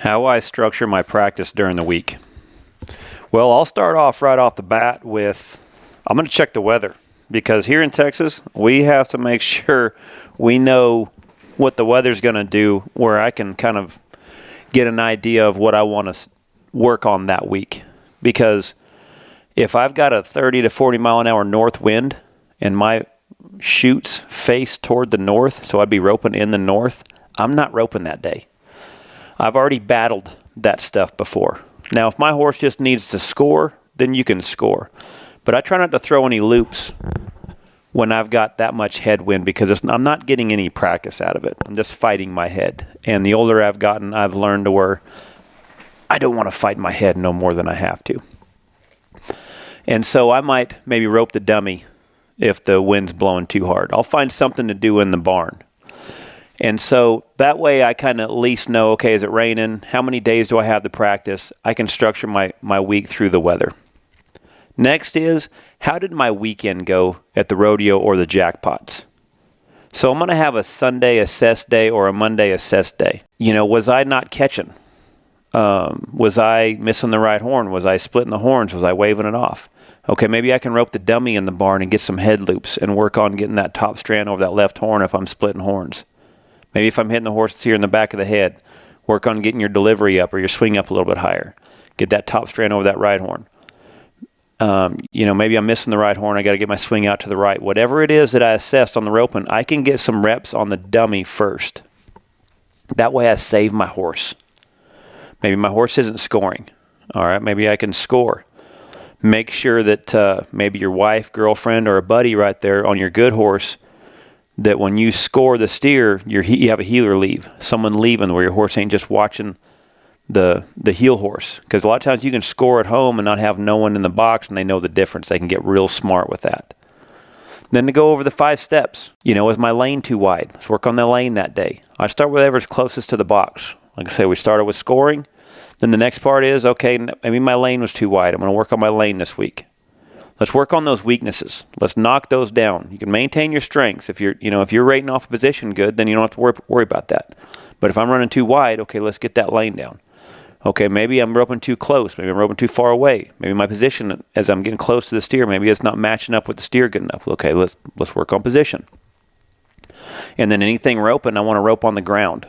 How I structure my practice during the week. Well, I'll start off right off the bat with I'm going to check the weather, because here in Texas, we have to make sure we know what the weather's going to do, where I can kind of get an idea of what I want to work on that week. Because if I've got a 30 to 40 mile an hour north wind and my chutes face toward the north, so I'd be roping in the north, I'm not roping that day. I've already battled that stuff before. Now, if my horse just needs to score, then you can score. But I try not to throw any loops when I've got that much headwind, because I'm not getting any practice out of it. I'm just fighting my head. And the older I've gotten, I've learned to where I don't want to fight my head no more than I have to. And so I might maybe rope the dummy if the wind's blowing too hard. I'll find something to do in the barn. And so that way I kind of at least know, okay, is it raining? How many days do I have to practice? I can structure my week through the weather. Next is, how did my weekend go at the rodeo or the jackpots? So I'm going to have a Sunday assess day or a Monday assess day. You know, was I not catching? Was I missing the right horn? Was I splitting the horns? Was I waving it off? Okay, maybe I can rope the dummy in the barn and get some head loops and work on getting that top strand over that left horn if I'm splitting horns. Maybe if I'm hitting the horse here in the back of the head, work on getting your delivery up or your swing up a little bit higher. Get that top strand over that right horn. Maybe I'm missing the right horn. I got to get my swing out to the right. Whatever it is that I assessed on the roping, I can get some reps on the dummy first. That way I save my horse. Maybe my horse isn't scoring. All right, maybe I can score. Make sure that maybe your wife, girlfriend, or a buddy right there on your good horse, that when you score the steer, you have a heeler leave. Someone leaving where your horse ain't just watching the heel horse. Because a lot of times you can score at home and not have no one in the box, and they know the difference. They can get real smart with that. Then to go over the 5 steps. Is my lane too wide? Let's work on the lane that day. I start with whatever's closest to the box. Like I say, we started with scoring. Then the next part is, okay, maybe my lane was too wide. I'm going to work on my lane this week. Let's work on those weaknesses. Let's knock those down. You can maintain your strengths. If you're rating off a position good, then you don't have to worry about that. But if I'm running too wide, okay, let's get that lane down. Okay, maybe I'm roping too close. Maybe I'm roping too far away. Maybe my position as I'm getting close to the steer, maybe it's not matching up with the steer good enough. Okay, let's work on position. And then anything roping, I want to rope on the ground.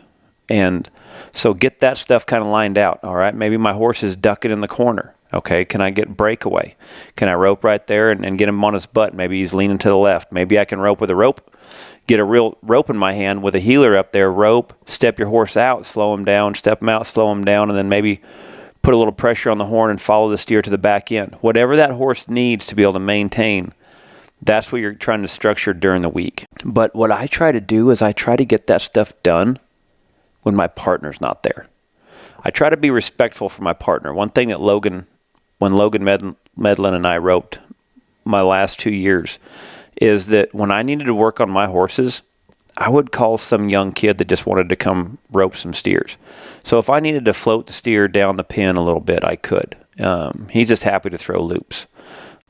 And so get that stuff kind of lined out, all right? Maybe my horse is ducking in the corner. Okay, can I get breakaway? Can I rope right there and get him on his butt? Maybe he's leaning to the left. Maybe I can rope with a rope, get a real rope in my hand with a heeler up there, rope, step your horse out, slow him down, step him out, slow him down, and then maybe put a little pressure on the horn and follow the steer to the back end. Whatever that horse needs to be able to maintain, that's what you're trying to structure during the week. But what I try to do is I try to get that stuff done when my partner's not there. I try to be respectful for my partner. One thing that when Logan Medlin and I roped my last 2 years, is that when I needed to work on my horses, I would call some young kid that just wanted to come rope some steers. So if I needed to float the steer down the pin a little bit, I could. He's just happy to throw loops.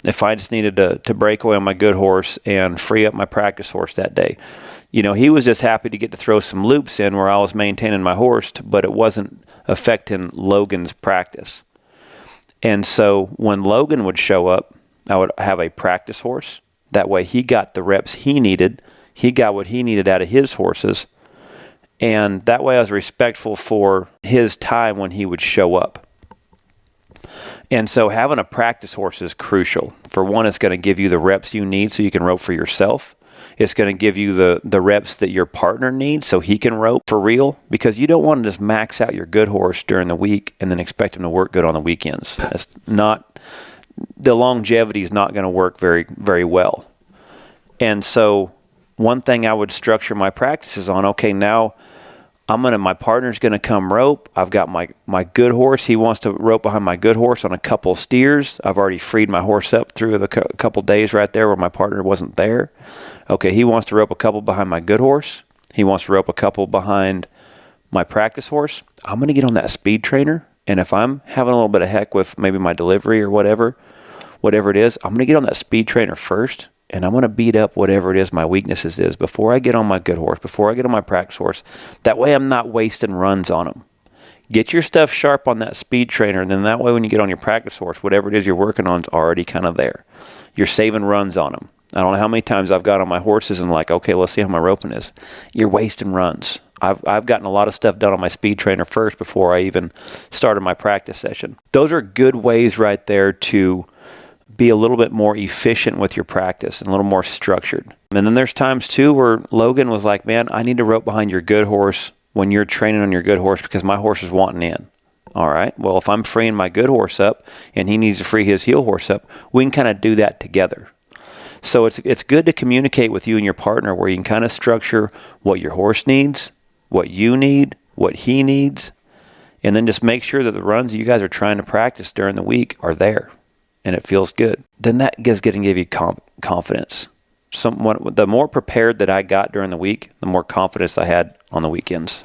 If I just needed to break away on my good horse and free up my practice horse that day, he was just happy to get to throw some loops in where I was maintaining my horse, but it wasn't affecting Logan's practice. And so when Logan would show up, I would have a practice horse. That way he got the reps he needed. He got what he needed out of his horses. And that way I was respectful for his time when he would show up. And so having a practice horse is crucial. For one, it's going to give you the reps you need so you can rope for yourself. It's going to give you the reps that your partner needs so he can rope for real, because you don't want to just max out your good horse during the week and then expect him to work good on the weekends. The longevity is not going to work very, very well. And so one thing I would structure my practices on, okay, now my partner's going to come rope. I've got my good horse. He wants to rope behind my good horse on a couple steers. I've already freed my horse up through the couple days right there where my partner wasn't there. Okay, he wants to rope a couple behind my good horse. He wants to rope a couple behind my practice horse. I'm going to get on that speed trainer. And if I'm having a little bit of heck with maybe my delivery or whatever it is, I'm going to get on that speed trainer first. And I'm going to beat up whatever it is my weaknesses is before I get on my good horse, before I get on my practice horse. That way I'm not wasting runs on him. Get your stuff sharp on that speed trainer, and then that way when you get on your practice horse, whatever it is you're working on is already kind of there. You're saving runs on them. I don't know how many times I've got on my horses and like, okay, let's see how my roping is. You're wasting runs. I've gotten a lot of stuff done on my speed trainer first before I even started my practice session. Those are good ways right there to be a little bit more efficient with your practice and a little more structured. And then there's times too where Logan was like, man, I need to rope behind your good horse when you're training on your good horse because my horse is wanting in. All right, well, if I'm freeing my good horse up and he needs to free his heel horse up, we can kind of do that together. So it's good to communicate with you and your partner where you can kind of structure what your horse needs, what you need, what he needs, and then just make sure that the runs you guys are trying to practice during the week are there and it feels good. Then that is going to give you confidence. The more prepared that I got during the week, the more confidence I had on the weekends.